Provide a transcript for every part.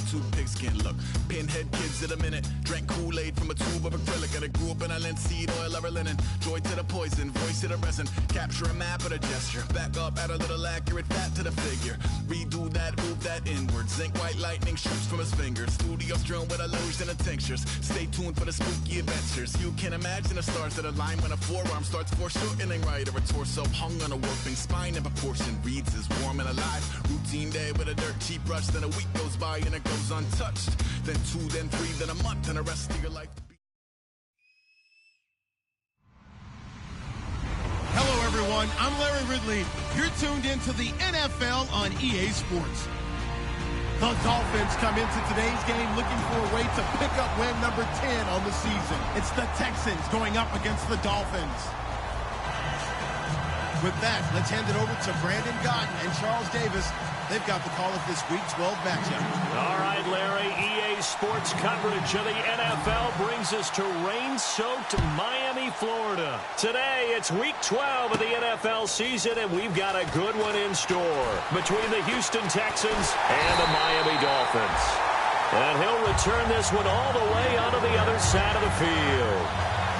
two pigskin look. Pinhead kids at a minute, drank Kool-Aid from a tube of acrylic. And I grew up in a linseed oil over linen. Joy to the poison, voice to the resin. Capture a map of a gesture. Back up, add a little accurate fat to the figure. Redo that, move that inward. Zinc white lightning shoots from his fingers. Studio strewn with a lotion and tinctures. Stay tuned for the spooky adventures. You can imagine the stars that align when a forearm starts foreshortening right, or a torso hung on a warping spine in proportion. Reads as warm and alive. Routine day with a dirt cheap brush. Then a week goes by and it goes untouched. Then 2, then 3, then a month, and the rest of your life. Hello, everyone. I'm Larry Ridley. You're tuned into the NFL on EA Sports. The Dolphins come into today's game looking for a way to pick up win number 10 on the season. It's the Texans going up against the Dolphins. With that, let's hand it over to Brandon Gotton and Charles Davis. They've got the call of this Week 12 matchup. All right, Larry, EA Sports coverage of the NFL brings us to rain-soaked Miami, Florida. Today, it's Week 12 of the NFL season, and we've got a good one in store between the Houston Texans and the Miami Dolphins. And he'll return this one all the way onto the other side of the field.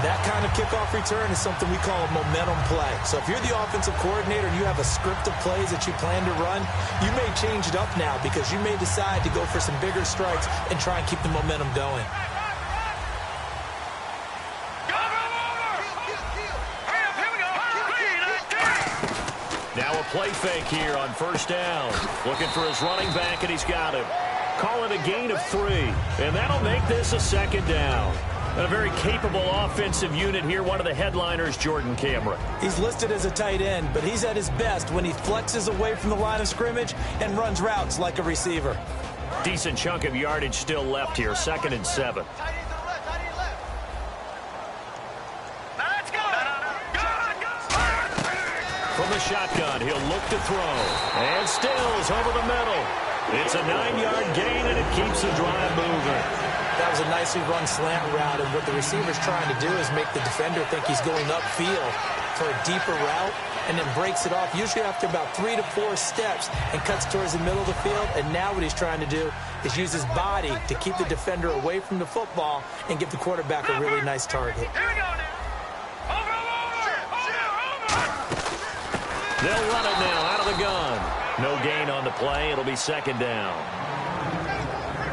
That kind of kickoff return is something we call a momentum play. So if you're the offensive coordinator and you have a script of plays that you plan to run, you may change it up now because you may decide to go for some bigger strikes and try and keep the momentum going. Now a play fake here on first down. Looking for his running back, and he's got him. Call it a gain of 3, and that'll make this a second down. A very capable offensive unit here. One of the headliners, Jordan Cameron. He's listed as a tight end, but he's at his best when he flexes away from the line of scrimmage and runs routes like a receiver. Decent chunk of yardage still left here. 2nd and 7. From the shotgun, he'll look to throw. And Stills over the middle. It's a 9-yard gain, and it keeps the drive moving. That was a nicely run slant route, and what the receiver's trying to do is make the defender think he's going upfield for a deeper route, and then breaks it off, usually after about 3 to 4 steps, and cuts towards the middle of the field. And now what he's trying to do is use his body to keep the defender away from the football and give the quarterback a really nice target. They'll run it now out of the gun. No gain on the play. It'll be 2nd down.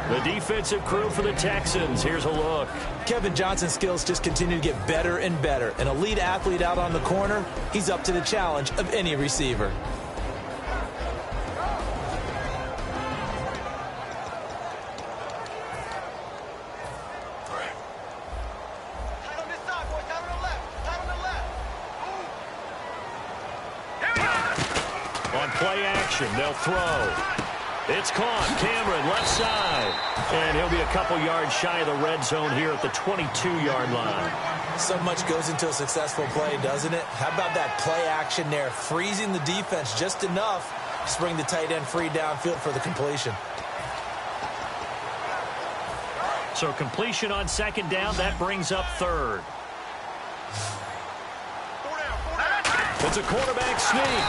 The defensive crew for the Texans. Here's a look. Kevin Johnson's skills just continue to get better and better. An elite athlete out on the corner. He's up to the challenge of any receiver. On play action, they'll throw. It's caught. Cameron, left side. And he'll be a couple yards shy of the red zone here at the 22-yard line. So much goes into a successful play, doesn't it? How about that play action there? Freezing the defense just enough to bring the tight end free downfield for the completion. So completion on 2nd down. That brings up 3rd. It's a quarterback sneak.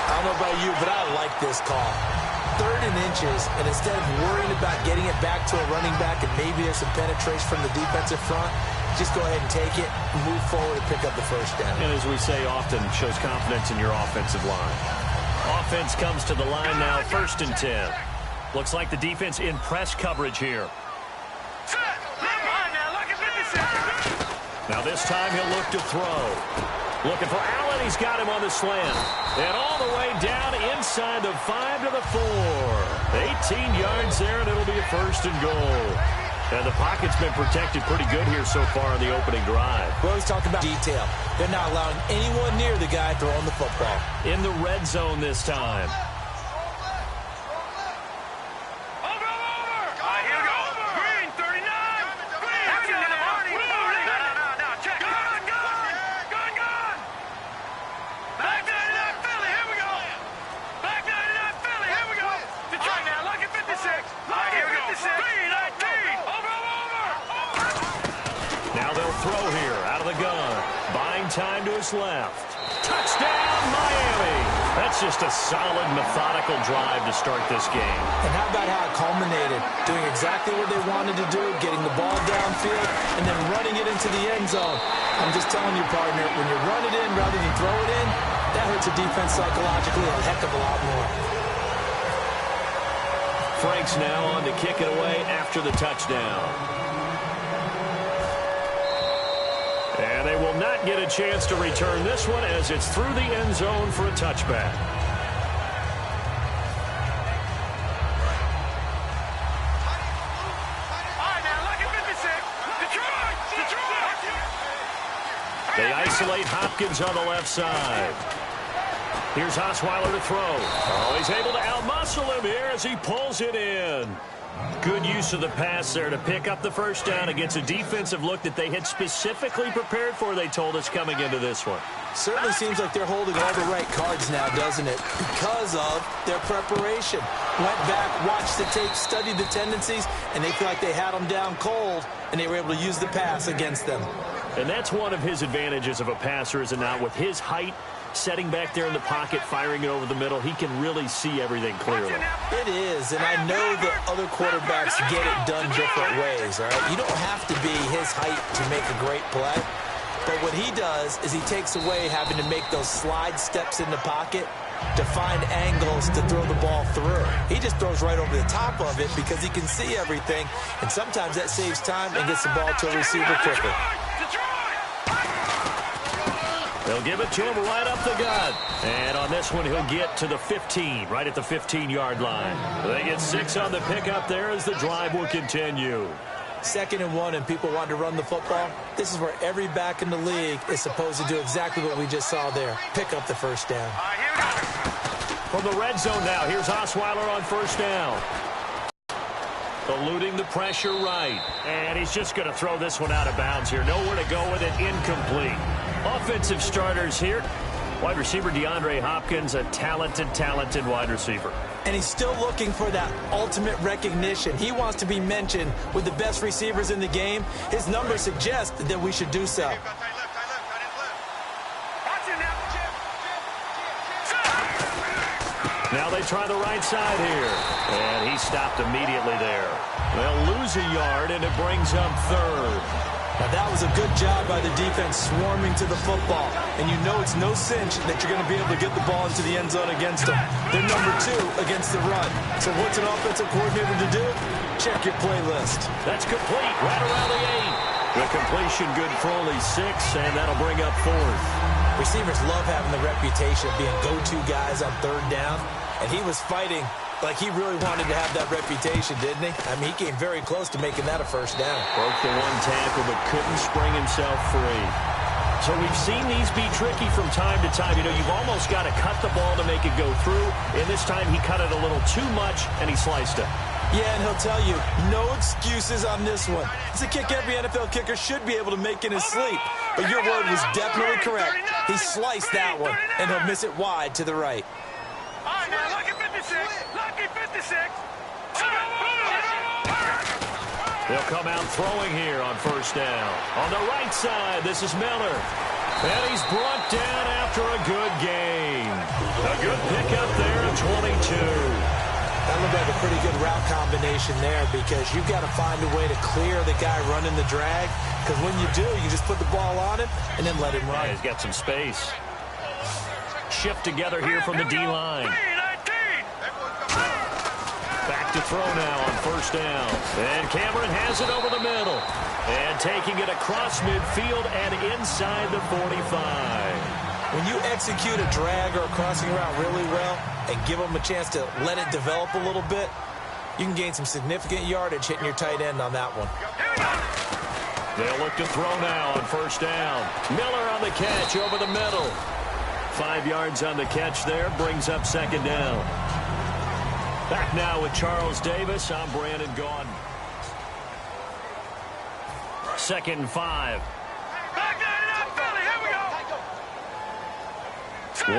I don't know about you, but I like this call. 3rd and inches, and instead of worrying about getting it back to a running back and maybe there's some penetration from the defensive front, just go ahead and take it, move forward, and pick up the first down. And as we say often, shows confidence in your offensive line. Offense comes to the line now, 1st and 10. Looks like the defense in press coverage here. Now this time he'll look to throw. Looking for Allen. He's got him on the slant. And all the way down inside the 5 to the 4. 18 yards there, and it'll be a 1st and goal. And the pocket's been protected pretty good here so far in the opening drive. We always talk about detail. They're not allowing anyone near the guy throwing the football. In the red zone this time. Throw here out of the gun. Buying time to his left. Touchdown, Miami. That's just a solid, methodical drive to start this game. And how about how it culminated? Doing exactly what they wanted to do, getting the ball downfield, and then running it into the end zone. I'm just telling you, partner, when you run it in rather than throw it in, that hurts a defense psychologically a heck of a lot more. Frank's now on to kick it away after the touchdown. And they will not get a chance to return this one as it's through the end zone for a touchback. They isolate Hopkins on the left side. Here's Osweiler to throw. Oh, he's able to outmuscle him here as he pulls it in. Good use of the pass there to pick up the first down against a defensive look that they had specifically prepared for, they told us, coming into this one. Certainly seems like they're holding all the right cards now, doesn't it? Because of their preparation. Went back, watched the tape, studied the tendencies, and they feel like they had them down cold, and they were able to use the pass against them. And that's one of his advantages of a passer, is it not? With his height, setting back there in the pocket, firing it over the middle, he can really see everything clearly. It is, and I know that other quarterbacks get it done different ways, all right? You don't have to be his height to make a great play. But what he does is he takes away having to make those slide steps in the pocket to find angles to throw the ball through. He just throws right over the top of it because he can see everything, and sometimes that saves time and gets the ball to a receiver quicker. They'll give it to him right up the gut. And on this one, he'll get to the 15, right at the 15-yard line. They get 6 on the pickup there as the drive will continue. 2nd and 1, and people want to run the football. This is where every back in the league is supposed to do exactly what we just saw there. Pick up the first down. From the red zone now, here's Osweiler on first down. Eluding the pressure right. And he's just going to throw this one out of bounds here. Nowhere to go with it. Incomplete. Offensive starters here. Wide receiver DeAndre Hopkins, a talented wide receiver. And he's still looking for that ultimate recognition. He wants to be mentioned with the best receivers in the game. His numbers suggest that we should do so. Now they try the right side here. And he stopped immediately there. They'll lose a yard, and it brings up 3rd. Now that was a good job by the defense swarming to the football. And you know it's no cinch that you're going to be able to get the ball into the end zone against them. They're number 2 against the run. So what's an offensive coordinator to do? Check your playlist. That's complete right around the 8. The completion good for only 6, and that'll bring up 4th. Receivers love having the reputation of being go-to guys on 3rd down. And he was fighting like he really wanted to have that reputation, didn't he? I mean, he came very close to making that a first down. Broke the one tackle, but couldn't spring himself free. So we've seen these be tricky from time to time. You know, you've almost got to cut the ball to make it go through. And this time he cut it a little too much, and he sliced it. Yeah, and he'll tell you, no excuses on this one. It's a kick every NFL kicker should be able to make in his sleep. But your word was definitely correct. He sliced that one, and he'll miss it wide to the right. They'll come out throwing here on first down. On the right side, this is Miller. And he's brought down after a good gain. A good pickup there at 22. That looked like a pretty good route combination there because you've got to find a way to clear the guy running the drag. Because when you do, you just put the ball on him and then let him run. Yeah, he's got some space. Shift together here from the D-line. Back to throw now on first down. And Cameron has it over the middle. And taking it across midfield and inside the 45. When you execute a drag or a crossing route really well and give them a chance to let it develop a little bit, you can gain some significant yardage hitting your tight end on that one. They'll look to throw now on first down. Miller on the catch over the middle. 5 yards on the catch there, brings up second down. Back now with Charles Davis. I'm Brandon Gaudin. 2nd and 5.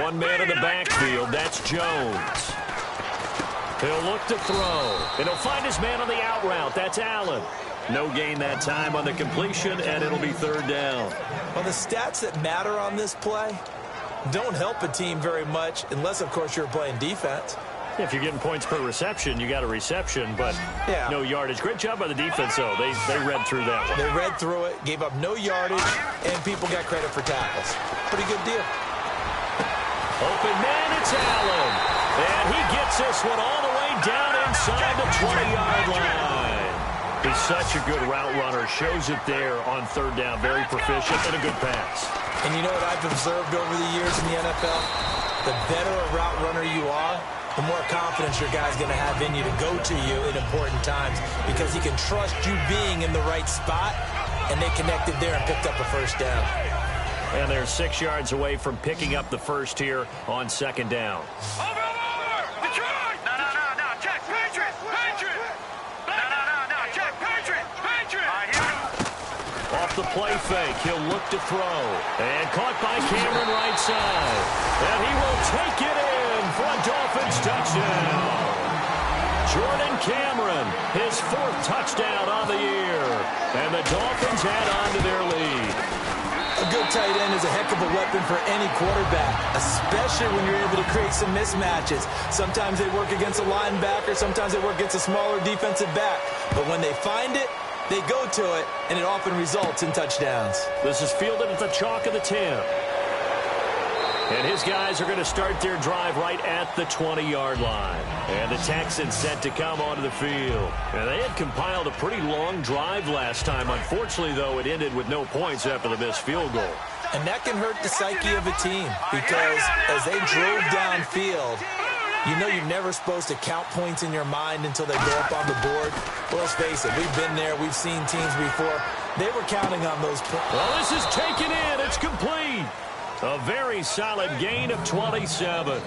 One man in the backfield. That's Jones. He'll look to throw. And he'll find his man on the out route. That's Allen. No gain that time on the completion, and it'll be 3rd down. Well, the stats that matter on this play, don't help a team very much unless, of course, you're playing defense. If you're getting points per reception, you got a reception, but no yardage. Great job by the defense, though. They read through that one. They read through it, gave up no yardage, and people got credit for tackles. Pretty good deal. Open man, it's Allen. And he gets this one all the way down inside the 20-yard line. He's such a good route runner. Shows it there on third down. Very proficient and a good pass. And you know what I've observed over the years in the NFL? The better a route runner you are, the more confidence your guy's going to have in you to go to you in important times because he can trust you being in the right spot, and they connected there and picked up a first down. And they're 6 yards away from picking up the first here on second down. Over! Detroit! No, check, Patriot! No, check, Patriot! Off the play fake, he'll look to throw. And caught by Cameron right side. And he will take it in for a Dolphins touchdown. Jordan Cameron, his 4th touchdown on the year. And the Dolphins add on to their lead. A good tight end is a heck of a weapon for any quarterback, especially when you're able to create some mismatches. Sometimes they work against a linebacker, sometimes they work against a smaller defensive back. But when they find it, they go to it, and it often results in touchdowns. This is fielded at the chalk of the 10. And his guys are going to start their drive right at the 20-yard line. And the Texans set to come onto the field. And they had compiled a pretty long drive last time. Unfortunately, though, it ended with no points after the missed field goal. And that can hurt the psyche of a team because as they drove downfield, you know you're never supposed to count points in your mind until they go up on the board. Well, let's face it, we've been there. We've seen teams before. They were counting on those points. Well, this is taken in. It's complete. A very solid gain of 27.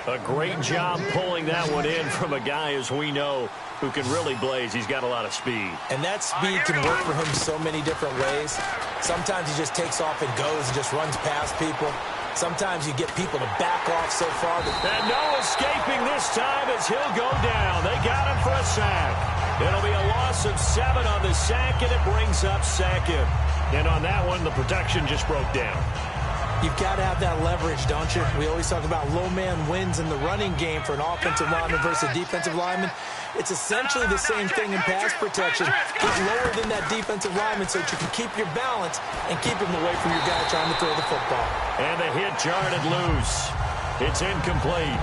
A great job pulling that one in from a guy, as we know, who can really blaze. He's got a lot of speed. And that speed can work for him so many different ways. Sometimes he just takes off and goes and just runs past people. Sometimes you get people to back off so far. And no escaping this time as he'll go down. They got him for a sack. It'll be a loss of 7 on the sack, and it brings up second. And on that one, the protection just broke down. You've got to have that leverage, don't you? We always talk about low man wins in the running game for an offensive lineman versus a defensive lineman. It's essentially the same thing in pass protection. Get lower than that defensive lineman so that you can keep your balance and keep him away from your guy trying to throw the football. And the hit jarred loose. It's incomplete.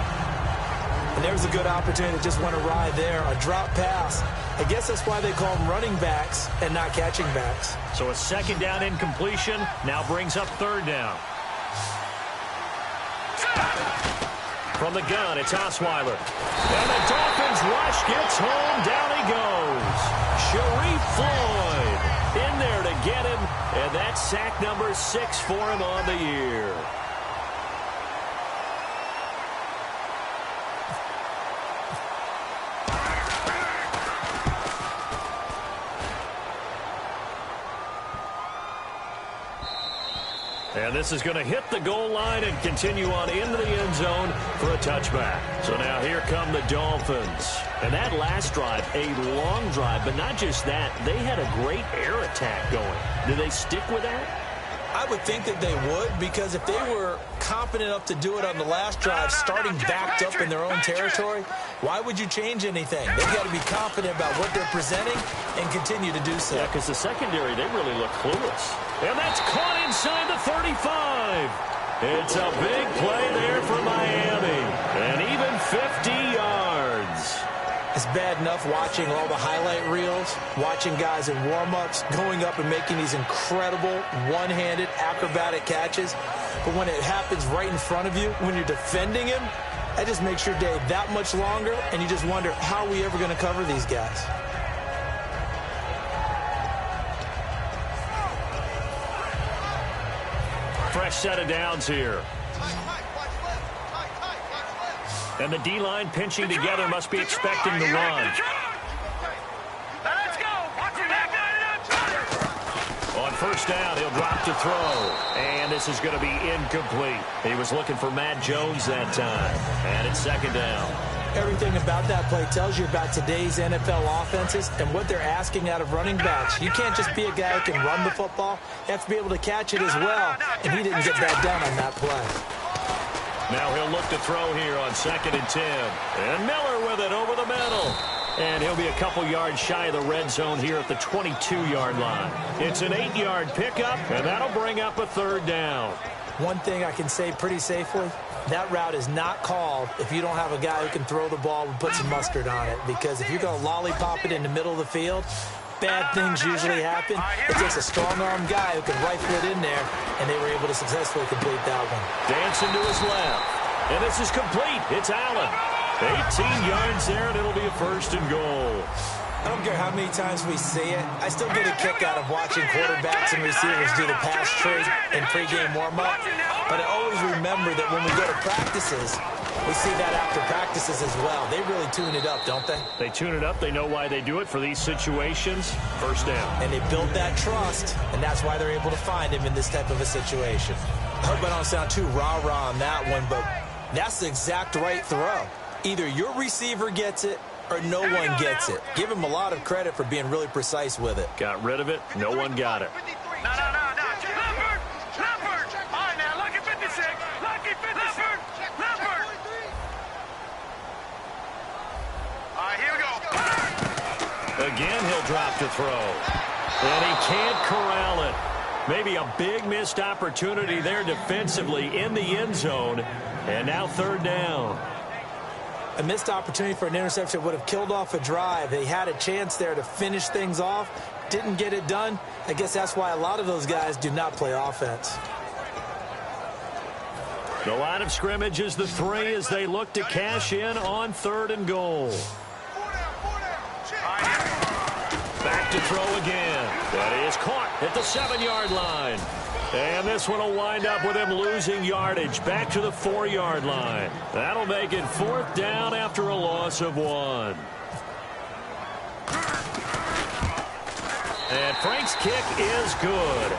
And there's a good opportunity that just went awry there. A drop pass. I guess that's why they call them running backs and not catching backs. So a second down incompletion now brings up third down. From the gun, it's Osweiler. And the Dolphins rush gets home. Down he goes. Sharif Floyd in there to get him. And that's sack number 6 for him on the year. And this is going to hit the goal line and continue on into the end zone for a touchback. So now here come the Dolphins. And that last drive, a long drive, but not just that. They had a great air attack going. Do they stick with that? I would think that they would, because if they were confident enough to do it on the last drive, starting backed up in their own territory, why would you change anything? They've got to be confident about what they're presenting and continue to do so. Yeah, because the secondary, they really look clueless. And that's caught inside the 35. It's a big play there for Miami. And even 50 yards. It's bad enough watching all the highlight reels, watching guys in warm-ups, going up and making these incredible one-handed acrobatic catches. But when it happens right in front of you, when you're defending him, that just makes your day that much longer, and you just wonder, how are we ever going to cover these guys? Fresh set of downs here. And the D-line pinching together must be expecting the run. Let's go. On first down, he'll drop to throw. And this is going to be incomplete. He was looking for Matt Jones that time. And it's second down. Everything about that play tells you about today's NFL offenses and what they're asking out of running backs. You can't just be a guy who can run the football. You have to be able to catch it as well. And he didn't get that done on that play. Now he'll look to throw here on 2nd and 10. And Miller with it over the middle. And he'll be a couple yards shy of the red zone here at the 22-yard line. It's an 8-yard pickup, and that'll bring up a 3rd down. One thing I can say pretty safely, that route is not called if you don't have a guy who can throw the ball and put some mustard on it. Because if you're going to lollipop it in the middle of the field, bad things usually happen. It takes a strong-arm guy who can rifle it in there, and they were able to successfully complete that one. Dancing to his left. And this is complete. It's Allen. 18 yards there, and it'll be a 1st and goal. I don't care how many times we see it. I still get a kick out of watching quarterbacks and receivers do the pass trade in pregame warm-up. But I always remember that when we go to practices, we see that after practices as well. They really tune it up, don't they? They tune it up. They know why they do it for these situations. 1st down. And they build that trust, and that's why they're able to find him in this type of a situation. I hope I don't sound too rah-rah on that one, but that's the exact right throw. Either your receiver gets it or no one gets it. Give him a lot of credit for being really precise with it. Got rid of it. No one got it. No. Leopard. All right, now, lucky 56. Lucky 56. Leopard. All right, here we go. Again, he'll drop to throw. And he can't corral it. Maybe a big missed opportunity there defensively in the end zone. And now 3rd down. A missed opportunity for an interception would have killed off a drive. They had a chance there to finish things off. Didn't get it done. I guess that's why a lot of those guys do not play offense. The line of scrimmage is the 3 as they look to cash in on 3rd and goal. Back to throw again. That is caught at the 7-yard line. And this one will wind up with him losing yardage back to the 4-yard line. That'll make it 4th down after a loss of 1. And Frank's kick is good.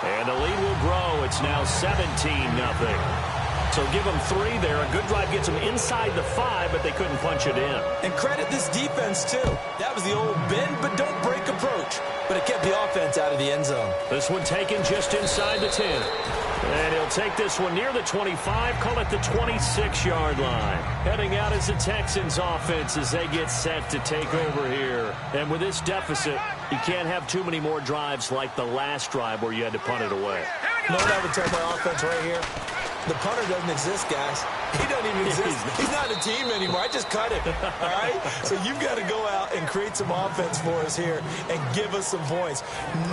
And the lead will grow. It's now 17-0. So give them 3 there. A good drive gets them inside the 5, but they couldn't punch it in. And credit this defense, too. That was the old bend but don't break approach. But it kept the offense out of the end zone. This one taken just inside the 10. And he'll take this one near the 25, call it the 26-yard line. Heading out as the Texans offense as they get set to take over here. And with this deficit, you can't have too many more drives like the last drive where you had to punt it away. You know what I would tell my offense right here? The punter doesn't exist, guys. He doesn't even exist. He's not a team anymore. I just cut him, all right? So you've got to go out and create some offense for us here and give us some points.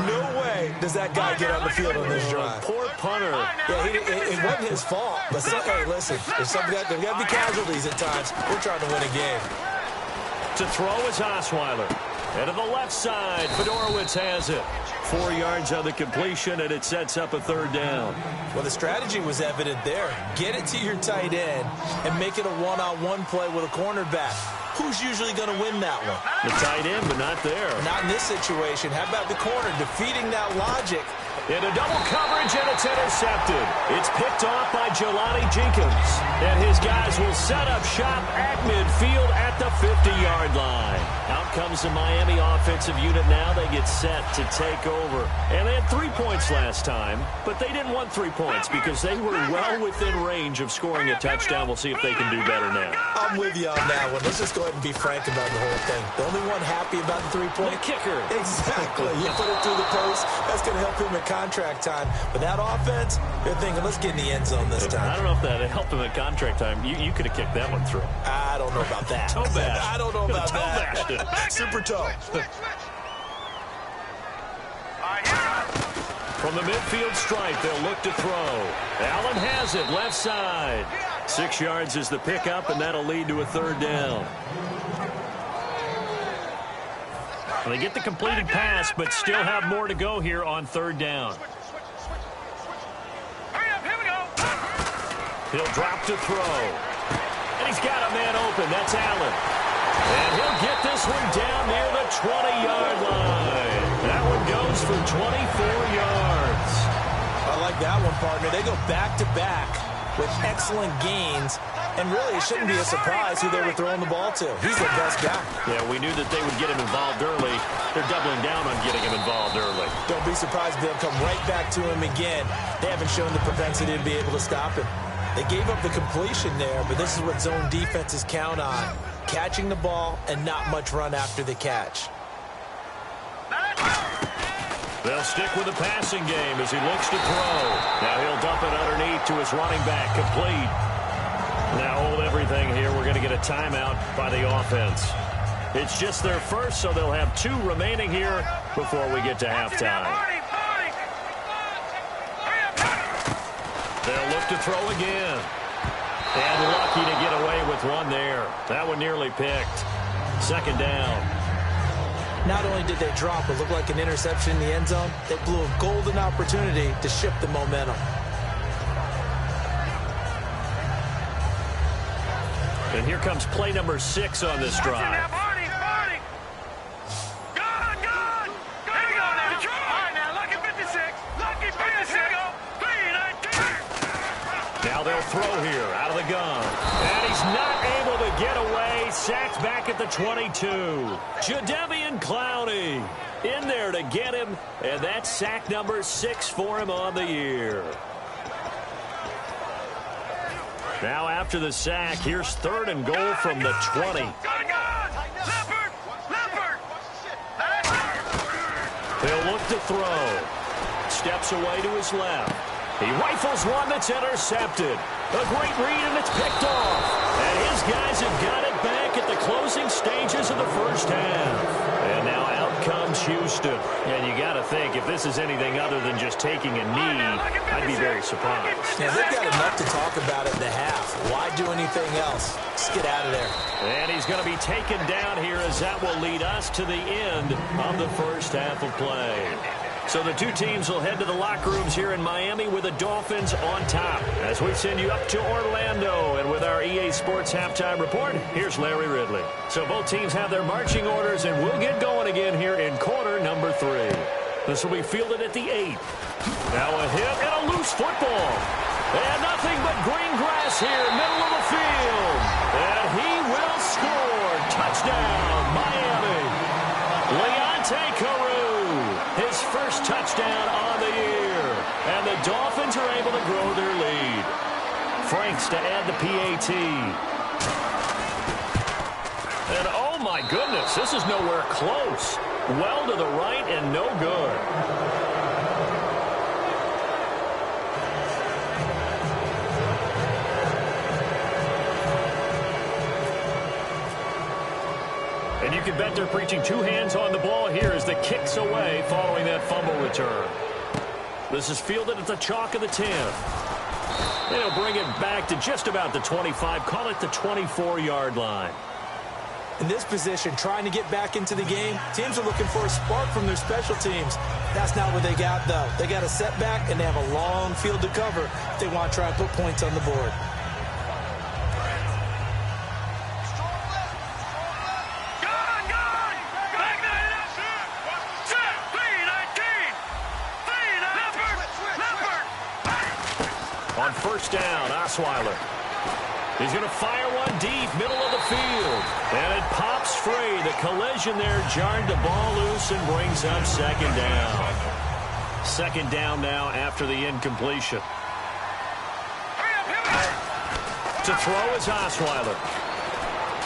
No way does that guy get on the field on this drive. Poor punter. Yeah, it wasn't his fault. But, hey, listen, there's got to be casualties at times. We're trying to win a game. To throw is Osweiler. And to the left side, Fedorowicz has it. 4 yards on the completion, and it sets up a 3rd down. Well, the strategy was evident there. Get it to your tight end and make it a one-on-one play with a cornerback. Who's usually going to win that one? The tight end, but not there. Not in this situation. How about the corner defeating that logic? Into double coverage, and it's intercepted. It's picked off by Jelani Jenkins. And his guys will set up shop at midfield at the 50-yard line. Out comes the Miami offensive unit now. They get set to take over. And they had 3 points last time, but they didn't want 3 points because they were well within range of scoring a touchdown. We'll see if they can do better now. I'm with you on that one. Let's just go ahead and be frank about the whole thing. The only one happy about the 3-point? The kicker. Exactly. You put it through the post. That's going to help him at contract time. But that offense, they're thinking, let's get in the end zone this time. I don't know if that helped him at contract time. You could have kicked that one through. I don't know about that. Toe bash. I don't know about that. Super toe. From the midfield stripe, they'll look to throw. Allen has it, left side. 6 yards is the pickup, and that'll lead to a 3rd down. They get the completed pass, but still have more to go here on 3rd down. He'll drop to throw. And he's got a man open. That's Allen. And he'll get this one down near the 20-yard line. That one goes for 24 yards. I like that one, partner. They go back-to-back with excellent gains. And really, it shouldn't be a surprise who they were throwing the ball to. He's the best guy. Yeah, we knew that they would get him involved early. They're doubling down on getting him involved early. Don't be surprised if they'll come right back to him again. They haven't shown the propensity to be able to stop him. They gave up the completion there, but this is what zone defenses count on. Catching the ball and not much run after the catch. They'll stick with the passing game as he looks to throw. Now he'll dump it underneath to his running back, complete. Now hold everything here. We're going to get a timeout by the offense. It's just their first, so they'll have 2 remaining here before we get to halftime. They'll look to throw again. And lucky to get away with one there. That one nearly picked. Second down. Not only did they drop what looked like an interception in the end zone, they blew a golden opportunity to shift the momentum. And here comes play number 6 on this drive. Now they'll throw here out of the gun. And he's not able to get away. Sacked back at the 22. Jadeveon Clowney in there to get him. And that's sack number 6 for him on the year. Now after the sack, here's 3rd and goal from the 20. He'll look to throw. Steps away to his left. He rifles one that's intercepted. A great read, and it's picked off. And his guys have got it back at the closing stages of the first half. And now out comes Houston. And you got to think, if this is anything other than just taking a knee, I'd be very surprised. Yeah, they've got enough to talk about at the half. Why do anything else? Just get out of there. And he's going to be taken down here, as that will lead us to the end of the first half of play. So the 2 teams will head to the locker rooms here in Miami with the Dolphins on top. As we send you up to Orlando, and with our EA Sports halftime report, here's Larry Ridley. So both teams have their marching orders, and we'll get going again here in quarter number 3. This will be fielded at the 8. Now a hit and a loose football. And nothing but green grass here, middle of the field. And he will score. Touchdown, Miami. Leonte Carew, his first touchdown on the year. And the Dolphins are able to grow their lead. Franks to add the PAT. And oh my goodness, this is nowhere close. Well to the right and no good. And you can bet they're preaching 2 hands on the ball here as the kick's away following that fumble return. This is fielded at the chalk of the 10. They'll bring it back to just about the 25. Call it the 24-yard line. In this position, trying to get back into the game, teams are looking for a spark from their special teams. That's not what they got, though. They got a setback, and they have a long field to cover if they want to try and put points on the board. On first down, Osweiler. He's going to fire one deep, middle of the field. And it pops free. The collision there jarred the ball loose and brings up second down. Second down now after the incompletion. To throw is Osweiler.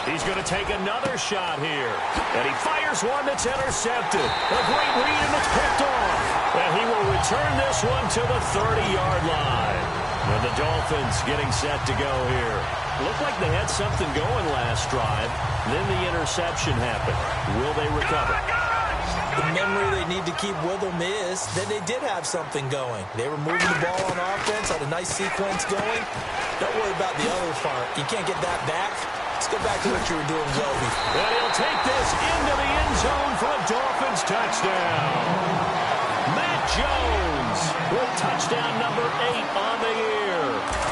He's going to take another shot here. And he fires one that's intercepted. A great read, and it's picked off. And he will return this one to the 30-yard line. And the Dolphins getting set to go here. Looked like they had something going last drive. Then the interception happened. Will they recover? The memory they need to keep with them is that they did have something going. They were moving the ball on offense, had a nice sequence going. Don't worry about the other part. You can't get that back. Let's go back to what you were doing well before. And he'll take this into the end zone for a Dolphins touchdown. Matt Jones with touchdown number 8 on the year.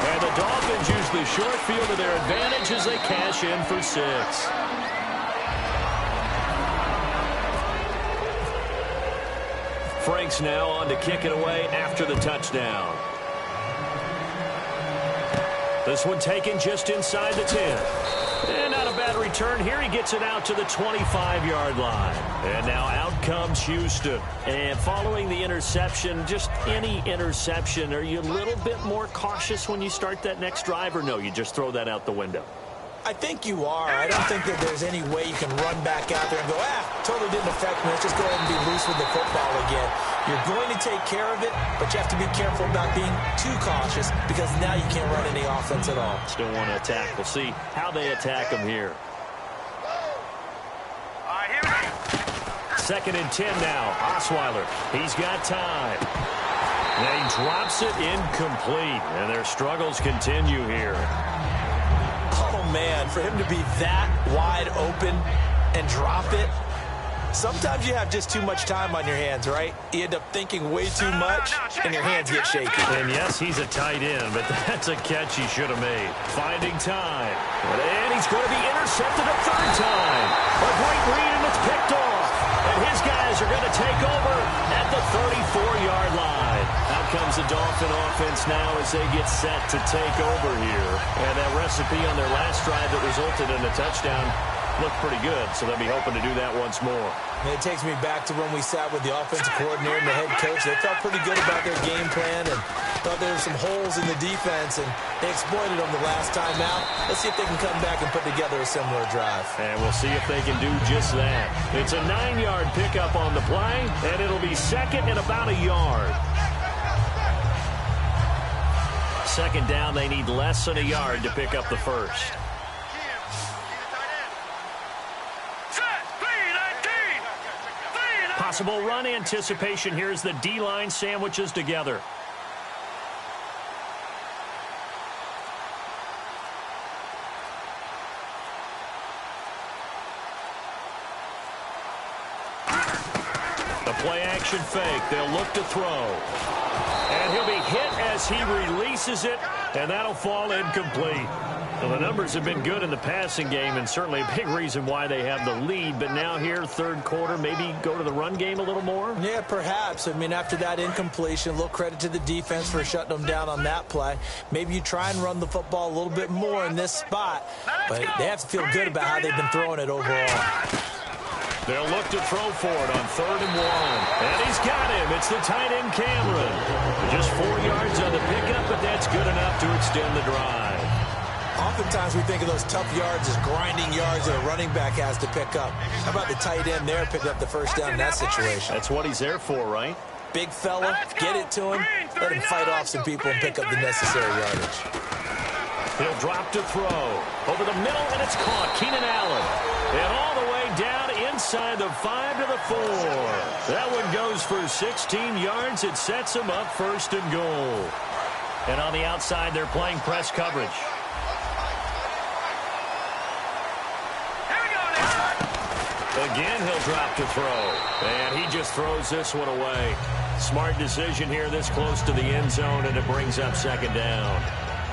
And the Dolphins use the short field to their advantage as they cash in for 6. Franks now on to kick it away after the touchdown. This one taken just inside the 10. And not a bad return here. He gets it out to the 25-yard line. And now out comes Houston. And following the interception, just any interception, are you a little bit more cautious when you start that next drive, or no, you just throw that out the window? I think you are. I don't think that there's any way you can run back out there and go, totally didn't affect me. Let's just go ahead and be loose with the football again. You're going to take care of it, but you have to be careful about being too cautious because now you can't run any offense at all. Still want to attack. We'll see how they attack them here. Second and 10 now. Osweiler, he's got time. And he drops it incomplete, and their struggles continue here. Oh, man, for him to be that wide open and drop it, sometimes you have just too much time on your hands, right? You end up thinking way too much, and your hands get shaky. And yes, he's a tight end, but that's a catch he should have made. Finding time. And he's going to be intercepted a third time. A great read, and it's picked off. And his guys are going to take over at the 34-yard line. Out comes the Dolphin offense now as they get set to take over here. And that recipe on their last drive that resulted in a touchdown looked pretty good, so they'll be hoping to do that once more. And it takes me back to when we sat with the offensive coordinator and the head coach. They felt pretty good about their game plan and thought there were some holes in the defense, and they exploited them the last time out. Let's see if they can come back and put together a similar drive. And we'll see if they can do just that. It's a 9-yard pickup on the play, and it'll be second and about a yard. Second down, they need less than a yard to pick up the first. Possible run anticipation. Here's the D-line sandwiches together. The play action fake. They'll look to throw. And he'll be hit as he releases it, and that'll fall incomplete. Well, the numbers have been good in the passing game, and certainly a big reason why they have the lead. But now here, third quarter, maybe go to the run game a little more? Yeah, perhaps. I mean, after that incompletion, a little credit to the defense for shutting them down on that play. Maybe you try and run the football a little bit more in this spot. But they have to feel good about how they've been throwing it overall. They'll look to throw for it on 3rd and 1. And he's got him. It's the tight end, Cameron. Just 4 yards on the pickup, but that's good enough to extend the drive. Oftentimes we think of those tough yards as grinding yards that a running back has to pick up. How about the tight end there picking up the first down in that situation? That's what he's there for, right? Big fella, get it to him, let him fight off some people and pick up the necessary yardage. He'll drop to throw. Over the middle, and it's caught. Keenan Allen. And all the way down inside the 5 to the 4. That one goes for 16 yards. It sets him up 1st and goal. And on the outside, they're playing press coverage. Again, he'll drop to throw. And he just throws this one away. Smart decision here this close to the end zone, and it brings up 2nd down.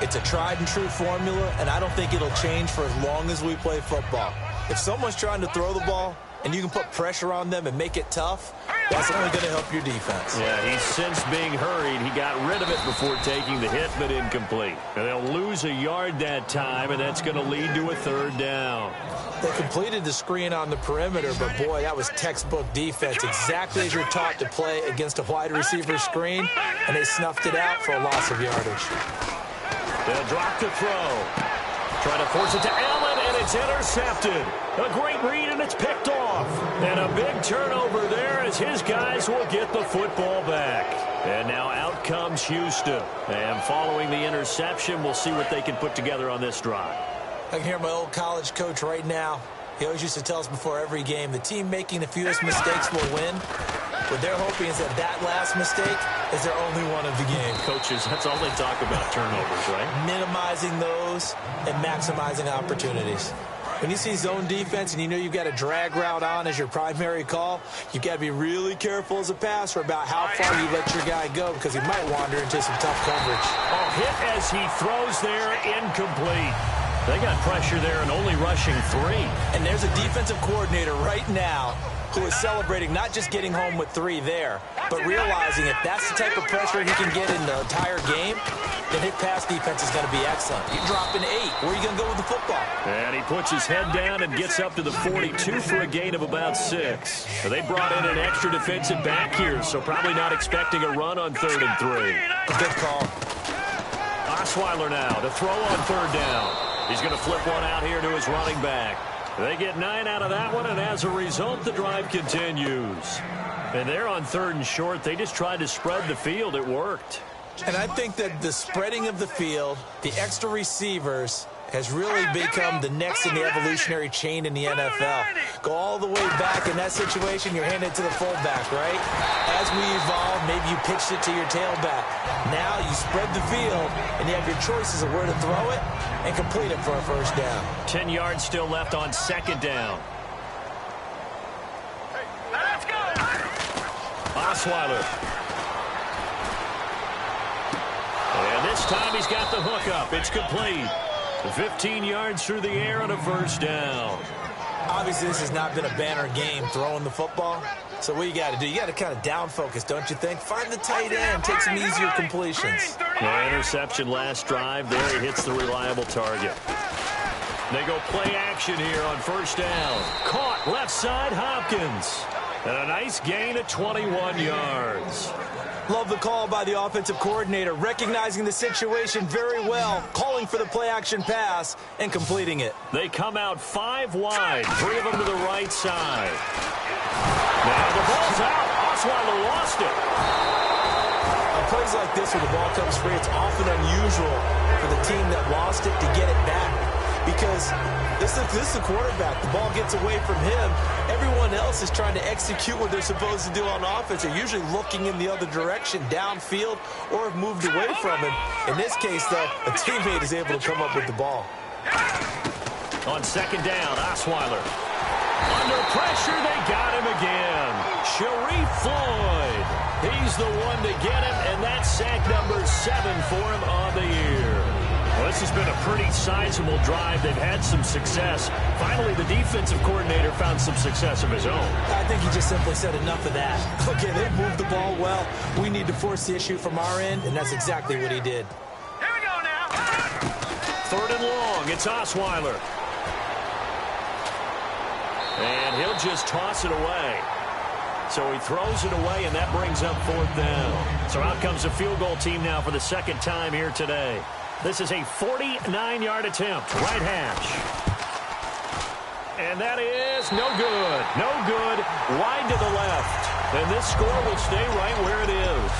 It's a tried-and-true formula, and I don't think it'll change for as long as we play football. If someone's trying to throw the ball and you can put pressure on them and make it tough, that's only going to help your defense. Yeah, he's since being hurried. He got rid of it before taking the hit, but incomplete. And they'll lose a yard that time, and that's going to lead to a 3rd down. They completed the screen on the perimeter, but boy, that was textbook defense, exactly as you're taught to play against a wide receiver screen, and they snuffed it out for a loss of yardage. They'll drop to throw. Try to force it to Allen, and it's intercepted. A great read, and it's picked off. And a big turnover there as his guys will get the football back. And now out comes Houston. And following the interception, we'll see what they can put together on this drive. I can hear my old college coach right now. He always used to tell us before every game, the team making the fewest mistakes will win. What they're hoping is that last mistake is their only one of the game. Coaches, that's all they talk about, turnovers, right? Minimizing those and maximizing opportunities. When you see zone defense and you know you've got a drag route on as your primary call, you've got to be really careful as a passer about how far you let your guy go because he might wander into some tough coverage. Oh, hit as he throws there, incomplete. They got pressure there and only rushing 3. And there's a defensive coordinator right now who is celebrating not just getting home with 3 there, but realizing if that's the type of pressure he can get in the entire game, then his pass defense is going to be excellent. You're dropping 8. Where are you going to go with the football? And he puts his head down and gets up to the 42 for a gain of about 6. They brought in an extra defensive back here, so probably not expecting a run on 3rd and 3. Good call. Osweiler now to throw on 3rd down. He's going to flip one out here to his running back. They get 9 out of that one, and as a result, the drive continues. And they're on 3rd and short. They just tried to spread the field. It worked. And I think that the spreading of the field, the extra receivers, has really become the next in the evolutionary chain in the NFL. Go all the way back in that situation, you're handed to the fullback, right? As we evolve, maybe you pitched it to your tailback. Now you spread the field, and you have your choices of where to throw it and complete it for a 1st down. 10 yards still left on 2nd down. Let's go! Osweiler. And this time he's got the hook up. It's complete. 15 yards through the air on a 1st down. Obviously, this has not been a banner game throwing the football. So what you got to do, you got to kind of down focus, don't you think? Find the tight end, take some easier completions. No interception last drive. There he hits the reliable target. They go play action here on 1st down. Caught left side, Hopkins. And a nice gain of 21 yards. Love the call by the offensive coordinator, recognizing the situation very well, calling for the play-action pass, and completing it. They come out 5 wide, 3 of them to the right side. Now the ball's out. Osweiler lost it. On plays like this where the ball comes free, it's often unusual for the team that lost it to get it back. Because this is the quarterback. The ball gets away from him. Everyone else is trying to execute what they're supposed to do on offense. They're usually looking in the other direction, downfield, or have moved away from him. In this case, though, a teammate is able to come up with the ball. On 2nd down, Osweiler. Under pressure, they got him again. Sharif Floyd. He's the one to get him, and that's sack number 7 for him on the year. Well, this has been a pretty sizable drive. They've had some success. Finally, the defensive coordinator found some success of his own. I think he just simply said enough of that. Okay, they've moved the ball well. We need to force the issue from our end, and that's exactly what he did. Here we go now. 3rd and long. It's Osweiler. And he'll just toss it away. So he throws it away, and that brings up 4th down. So out comes the field goal team now for the 2nd time here today. This is a 49-yard attempt, right hash. And that is no good. No good, wide to the left. And this score will stay right where it is.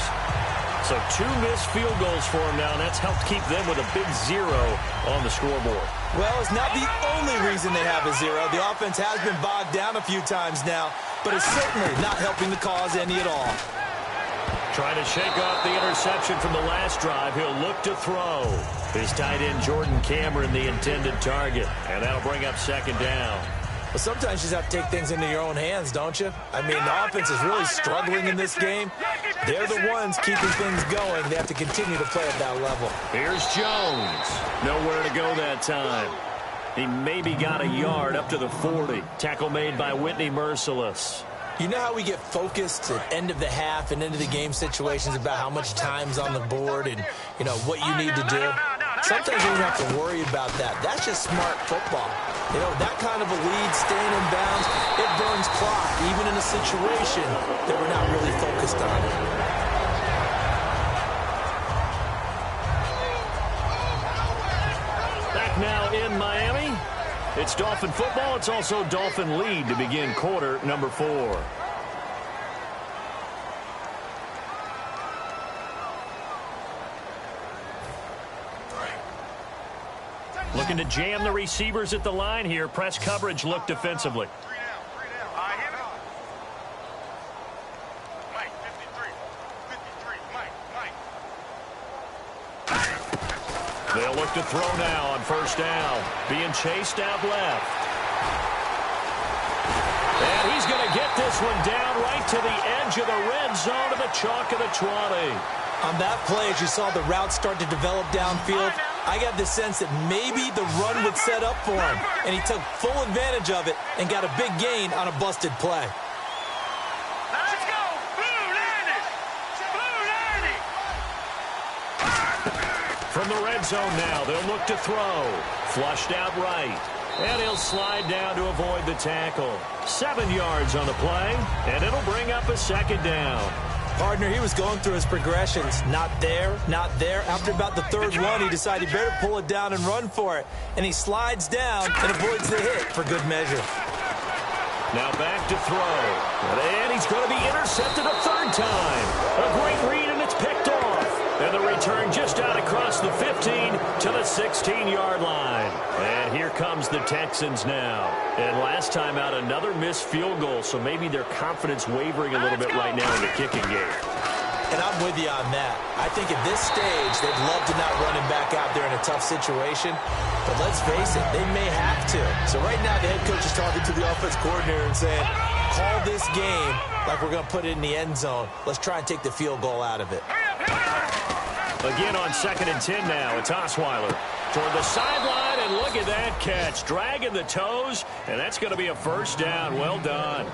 So 2 missed field goals for him now, and that's helped keep them with a big 0 on the scoreboard. Well, it's not the only reason they have a 0. The offense has been bogged down a few times now, but it's certainly not helping the cause any at all. Trying to shake off the interception from the last drive. He'll look to throw. His tight end, Jordan Cameron, the intended target. And that'll bring up 2nd down. Well, sometimes you just have to take things into your own hands, don't you? I mean, the offense is really struggling in this game. They're the ones keeping things going. They have to continue to play at that level. Here's Jones. Nowhere to go that time. He maybe got a yard up to the 40. Tackle made by Whitney Merciless. You know how we get focused at end of the half and into the game situations about how much time's on the board and, you know, what you need to do? Sometimes you don't have to worry about that. That's just smart football. You know, that kind of a lead, staying in bounds, it burns clock, even in a situation that we're not really focused on. Back now in Miami. It's Dolphin football. It's also Dolphin lead to begin quarter number 4. Looking to jam the receivers at the line here. Press coverage look defensively. 3 down. I hit it. Mike, 53, Mike. They'll look to throw now on 1st down. Being chased out left. And he's going to get this one down right to the edge of the red zone to the chalk of the 20. On that play, as you saw the route start to develop downfield, I got the sense that maybe the run would set up for him. And he took full advantage of it and got a big gain on a busted play. From the red zone now, they'll look to throw. Flushed out right. And he'll slide down to avoid the tackle. 7 yards on the play, and it'll bring up a second down. Partner, he was going through his progressions. Not there, not there. After about the third one, he decided he better pull it down and run for it. And he slides down and avoids the hit for good measure. Now back to throw. And he's going to be intercepted a third time. A great read, and it's picked off. And the return just out across the 15 to the 16-yard line. And here comes the Texans now. And last time out, another missed field goal, so maybe their confidence wavering a little bit right now in the kicking game. And I'm with you on that. I think at this stage, they'd love to not run him back out there in a tough situation. But let's face it, they may have to. So right now, the head coach is talking to the offense coordinator and saying, call this game like we're going to put it in the end zone. Let's try and take the field goal out of it. Again on 2nd and 10 now. It's Osweiler toward the sideline, and look at that catch. Dragging the toes, and that's going to be a first down. Well done.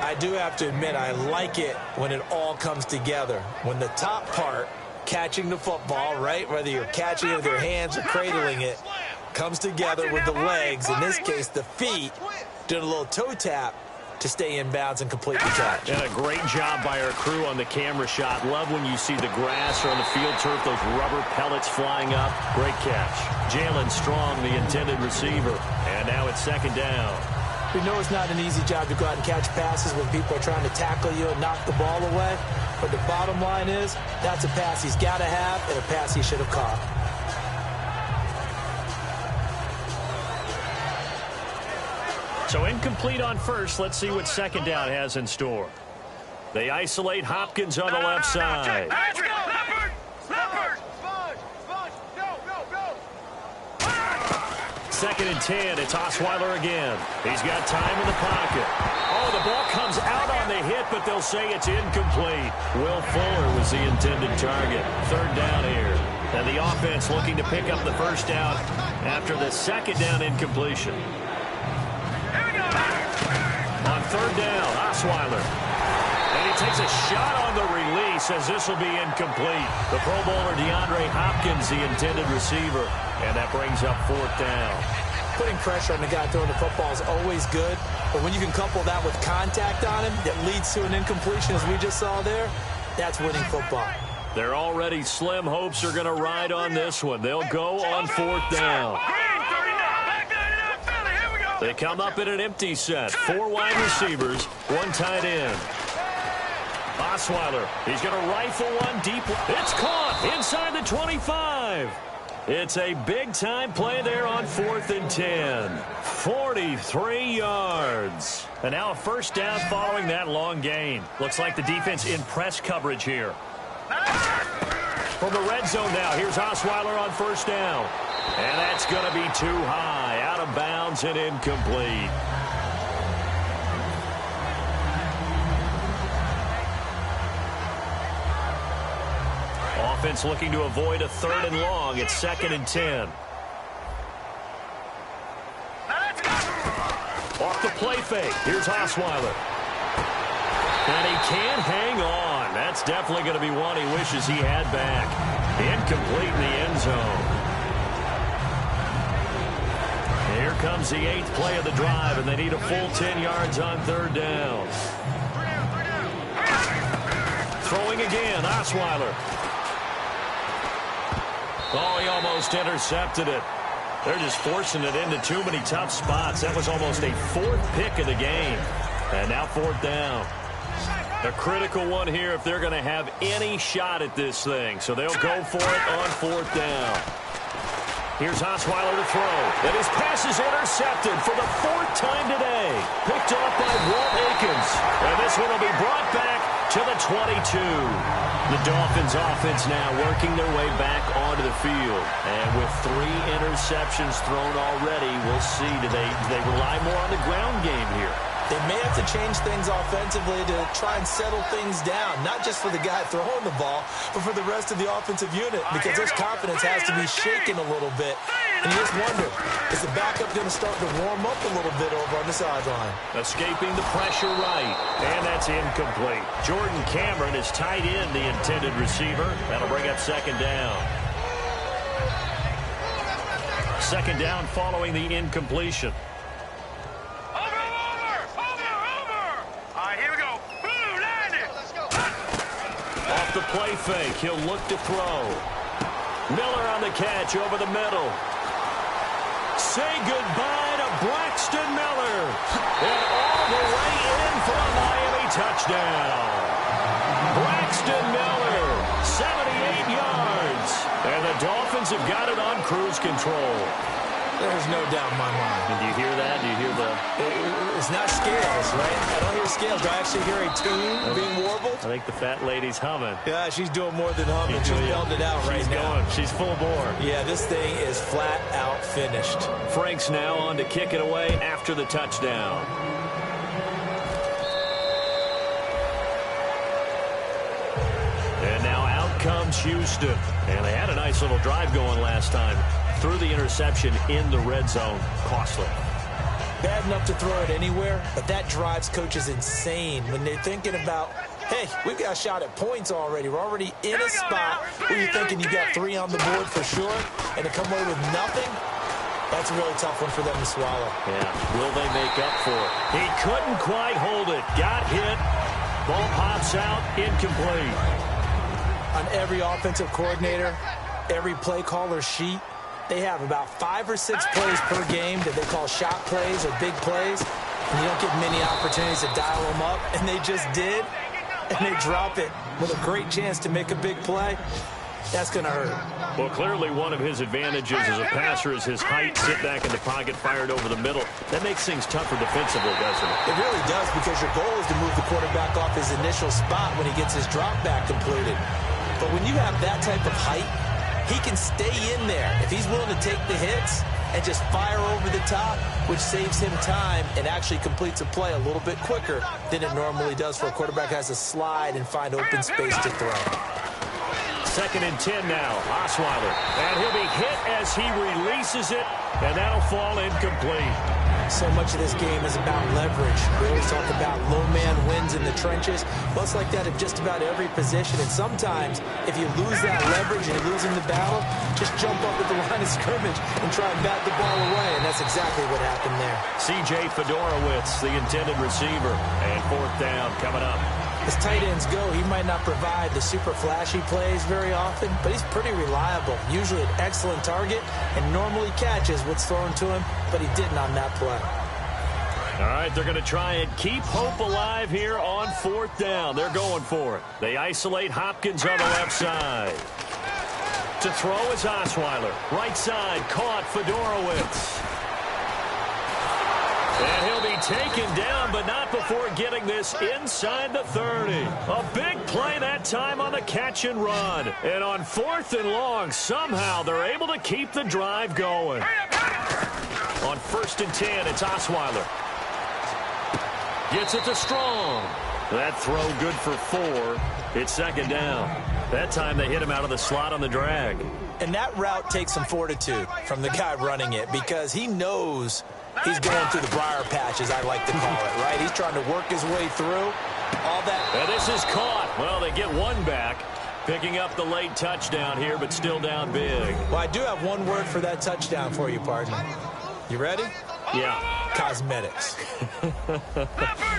I do have to admit, I like it when it all comes together. When the top part, catching the football, right, whether you're catching it with your hands or cradling it, comes together with the legs, in this case the feet, doing a little toe tap to stay in bounds and complete the catch. And a great job by our crew on the camera shot. Love when you see the grass or on the field turf, those rubber pellets flying up. Great catch. Jalen Strong, the intended receiver. And now it's 2nd down. We know it's not an easy job to go out and catch passes when people are trying to tackle you and knock the ball away. But the bottom line is, that's a pass he's got to have and a pass he should have caught. So incomplete on first. Let's see what 2nd down has in store. They isolate Hopkins on the left side. Second and 10. It's Osweiler again. He's got time in the pocket. Oh, the ball comes out on the hit, but they'll say it's incomplete. Will Fuller was the intended target. 3rd down here. And the offense looking to pick up the first down after the 2nd down incompletion. On 3rd down, Osweiler. And he takes a shot on the release as this will be incomplete. The Pro Bowler DeAndre Hopkins, the intended receiver. And that brings up 4th down. Putting pressure on the guy throwing the football is always good. But when you can couple that with contact on him that leads to an incompletion, as we just saw there, that's winning football. Their already slim hopes are going to ride on this one. They'll go on 4th down. They come up in an empty set. 4 wide receivers, 1 tight end. Osweiler, he's going to rifle one deep. It's caught inside the 25. It's a big-time play there on 4th and 10. 43 yards. And now a first down following that long gain. Looks like the defense in press coverage here. From the red zone now, here's Osweiler on 1st down. And that's going to be too high, out of bounds and incomplete. Offense looking to avoid a 3rd and long. It's 2nd and 10. Off the play fake. Here's Osweiler. And he can't hang on. That's definitely going to be one he wishes he had back. Incomplete in the end zone. Here comes the 8th play of the drive, and they need a full 10 yards on 3rd down. Throwing again, Osweiler. Oh, he almost intercepted it. They're just forcing it into too many tough spots. That was almost a 4th pick of the game. And now 4th down. A critical one here if they're going to have any shot at this thing. So they'll go for it on 4th down. Here's Osweiler to throw. And his pass is intercepted for the 4th time today. Picked off by Walt Aikens. And this one will be brought back to the 22. The Dolphins offense now working their way back onto the field. And with 3 interceptions thrown already, we'll see. Do they rely more on the ground game here? They may have to change things offensively to try and settle things down, not just for the guy throwing the ball, but for the rest of the offensive unit, because his confidence has to be shaken a little bit. And you just wonder, is the backup going to start to warm up a little bit over on the sideline? Escaping the pressure right, and that's incomplete. Jordan Cameron is tight end, the intended receiver. That'll bring up 2nd down. Second down following the incompletion. Over! All right, here we go. Boom, land it. Let's go. Off the play fake, he'll look to throw. Miller on the catch over the middle. Say goodbye to Braxton Miller. And all the way in for a Miami touchdown. Braxton Miller, 78 yards. And the Dolphins have got it on cruise control. There's no doubt in my mind. And do you hear that? Do you hear the... It's not scales, right? I don't hear scales. Do I actually hear a tune being warbled? I think the fat lady's humming. Yeah, she's doing more than humming. She's belting it out right now. Going. She's full bore. Yeah, this thing is flat out finished. Frank's now on to kick it away after the touchdown. And now out comes Houston. And they had a nice little drive going last time. Threw the interception in the red zone. Costly. Bad enough to throw it anywhere, but that drives coaches insane when they're thinking about, hey, we've got a shot at points already. We're already in a spot where you're thinking you got 3 on the board for sure, and to come away with nothing, that's a really tough one for them to swallow. Yeah, will they make up for it? He couldn't quite hold it. Got hit. Ball pops out. Incomplete. On every offensive coordinator, every play caller sheet, they have about 5 or 6 plays per game that they call shot plays or big plays. And you don't get many opportunities to dial them up. And they just did. And they drop it with a great chance to make a big play. That's going to hurt. Well, clearly one of his advantages as a passer is his height. Sit back in the pocket, fired over the middle. That makes things tougher defensively, doesn't it? It really does, because your goal is to move the quarterback off his initial spot when he gets his drop back completed. But when you have that type of height, he can stay in there if he's willing to take the hits and just fire over the top, which saves him time and actually completes a play a little bit quicker than it normally does for a quarterback who has to slide and find open space to throw. 2nd and 10 now. Osweiler. And he'll be hit as he releases it, and that'll fall incomplete. So much of this game is about leverage. We always talk about low man wins in the trenches. Well, it's like that in just about every position. And sometimes, if you lose that leverage and you're losing the battle, just jump up at the line of scrimmage and try and bat the ball away. And that's exactly what happened there. C.J. Fedorowicz, the intended receiver. And 4th down coming up. As tight ends go, he might not provide the super flashy plays very often, but he's pretty reliable. Usually an excellent target and normally catches what's thrown to him, but he didn't on that play. All right, they're going to try and keep hope alive here on 4th down. They're going for it. They isolate Hopkins on the left side. To throw is Osweiler. Right side, caught Fedorowicz. And he'll be taken down, but not before getting this inside the 30. A big play that time on the catch and run. And on 4th and long, somehow they're able to keep the drive going. On 1st and 10, it's Osweiler. Gets it to Strong. That throw good for 4. It's 2nd down. That time they hit him out of the slot on the drag. And that route takes some fortitude from the guy running it, because he knows he's going through the briar patch, as I like to call it, right? He's trying to work his way through all that. And this is caught. Well, they get one back, picking up the late touchdown here, but still down big. Well, I do have one word for that touchdown for you, partner. You ready? Yeah. Cosmetics.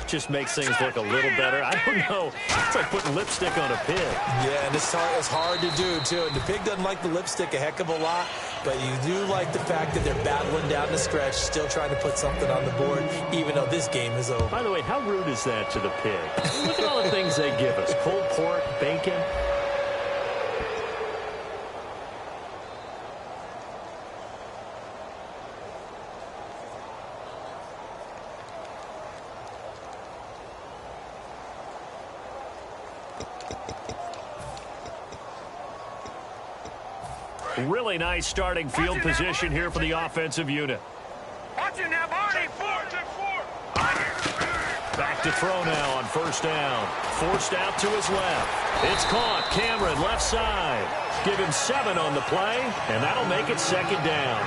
Just makes things look a little better. I don't know. It's like putting lipstick on a pig. Yeah, and it's hard to do, too. And the pig doesn't like the lipstick a heck of a lot, but you do like the fact that they're battling down the stretch, still trying to put something on the board, even though this game is over. By the way, how rude is that to the pig? Look at all the things they give us. Pulled pork, bacon. Really nice starting field position here for the offensive unit. Watch it now, Barney. 4. Back to throw now on 1st down. Forced out to his left. It's caught. Cameron left side. Give him 7 on the play, and that'll make it 2nd down.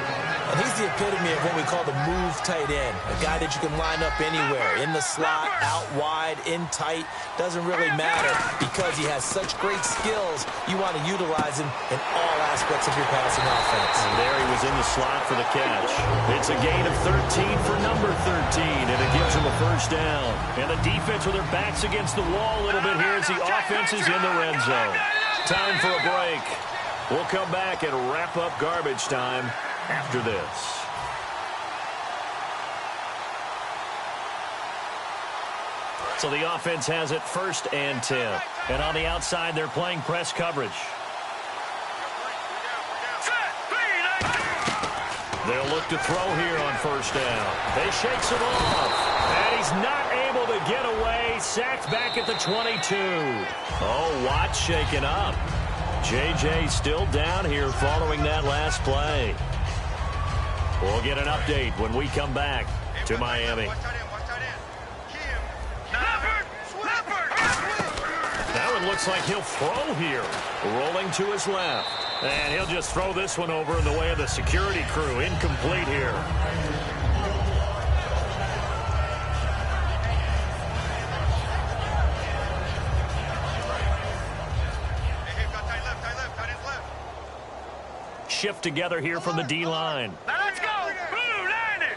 And he's the epitome of what we call the move tight end, a guy that you can line up anywhere, in the slot, out wide, in tight, doesn't really matter because he has such great skills. You want to utilize him in all aspects of your passing offense. And there he was in the slot for the catch. It's a gain of 13 for number 13, and it gives him a first down. And the defense with their backs against the wall a little bit here as the offense is in the red zone. Time for a break. We'll come back and wrap up garbage time after this. So the offense has it 1st and 10. And on the outside, they're playing press coverage. They'll look to throw here on 1st down. They shakes it off. And he's not able to get away. Sacked back at the 22. Oh, Watt shaken up. J.J. still down here following that last play. We'll get an update when we come back to Miami. Now it looks like he'll throw here. Rolling to his left. And he'll just throw this one over in the way of the security crew. Incomplete here. Shift together here from the D-line. Now let's go. Blue 90.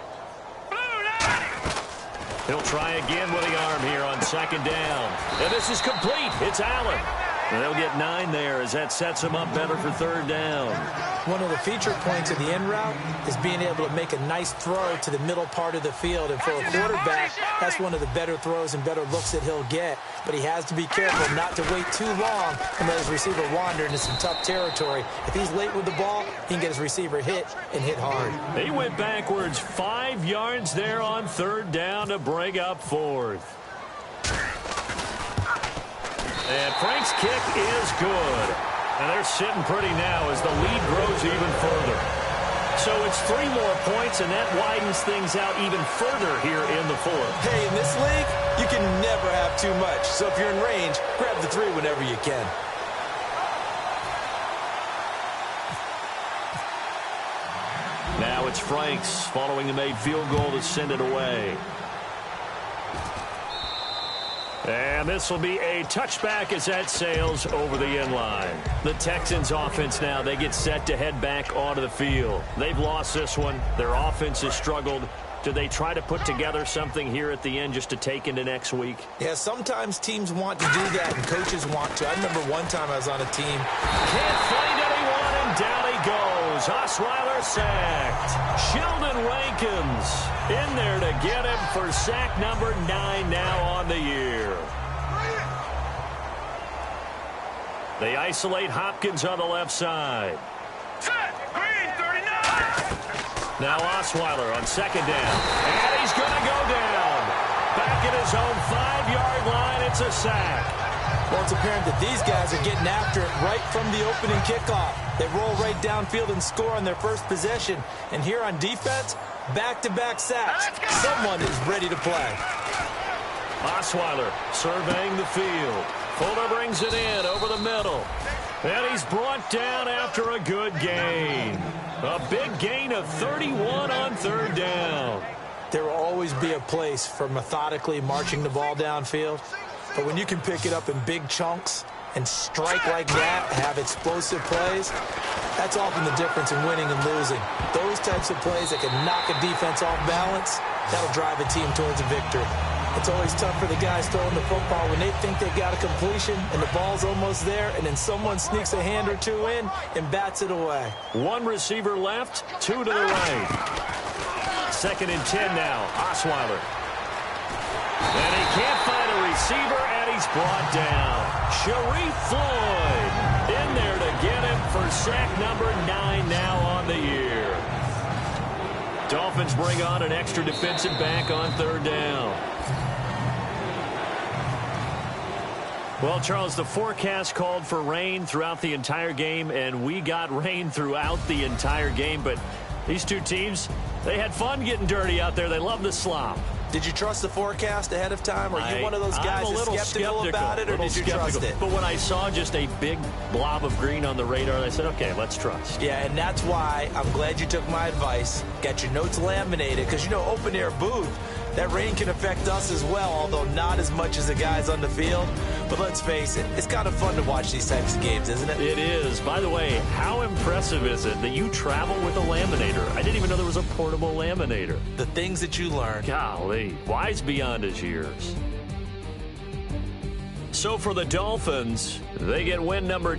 Blue 90. He'll try again with the arm here on 2nd down. And this is complete. It's Allen. And they'll get 9 there as that sets him up better for 3rd down. One of the feature points of the end route is being able to make a nice throw to the middle part of the field. And for a quarterback, that's one of the better throws and better looks that he'll get. But he has to be careful not to wait too long and let his receiver wander into some tough territory. If he's late with the ball, he can get his receiver hit and hit hard. He went backwards 5 yards there on 3rd down to bring up 4th. And Frank's kick is good. And they're sitting pretty now as the lead grows even further. So it's 3 more points, and that widens things out even further here in the 4th. Hey, in this league, you can never have too much. So if you're in range, grab the 3 whenever you can. Now it's Franks following the made field goal to send it away. And this will be a touchback as that sails over the end line. The Texans offense now, they get set to head back onto the field. They've lost this one. Their offense has struggled. Do they try to put together something here at the end just to take into next week? Yeah, sometimes teams want to do that and coaches want to. I remember one time I was on a team. Can't find anyone, and down he goes. Osweiler sacked. Sheldon Rankins in there to get him for sack number 9 now on the year. They isolate Hopkins on the left side. Set. Green 39. Now Osweiler on 2nd down. And he's going to go down. Back at his own 5-yard line, it's a sack. Well, it's apparent that these guys are getting after it right from the opening kickoff. They roll right downfield and score on their first possession. And here on defense, back-to-back sacks. Someone is ready to play. Osweiler surveying the field. Fuller brings it in over the middle. And he's brought down after a good gain. A big gain of 31 on 3rd down. There will always be a place for methodically marching the ball downfield. But when you can pick it up in big chunks and strike like that, have explosive plays, that's often the difference in winning and losing. Those types of plays that can knock a defense off balance, that'll drive a team towards a victory. It's always tough for the guys throwing the football when they think they got a completion and the ball's almost there, and then someone sneaks a hand or 2 in and bats it away. 1 receiver left, 2 to the right. 2nd and 10 now, Osweiler. And he can't find a receiver, and he's brought down. Sharif Floyd in there to get him for sack number 9 now on the year. Dolphins bring on an extra defensive back on 3rd down. Well, Charles, the forecast called for rain throughout the entire game, and we got rain throughout the entire game. But these two teams, they had fun getting dirty out there. They love the slop. Did you trust the forecast ahead of time? Or are you one of those guys I'm a that's little skeptical about it, or did you trust it? But when I saw just a big blob of green on the radar, I said, okay, let's trust. Yeah, and that's why I'm glad you took my advice. Got your notes laminated, because, you know, open-air booth, that rain can affect us as well, although not as much as the guys on the field. But let's face it, it's kind of fun to watch these types of games, isn't it? It is. By the way, how impressive is it that you travel with a laminator? I didn't even know there was a portable laminator. The things that you learn. Golly, wise beyond his years. So for the Dolphins, they get win number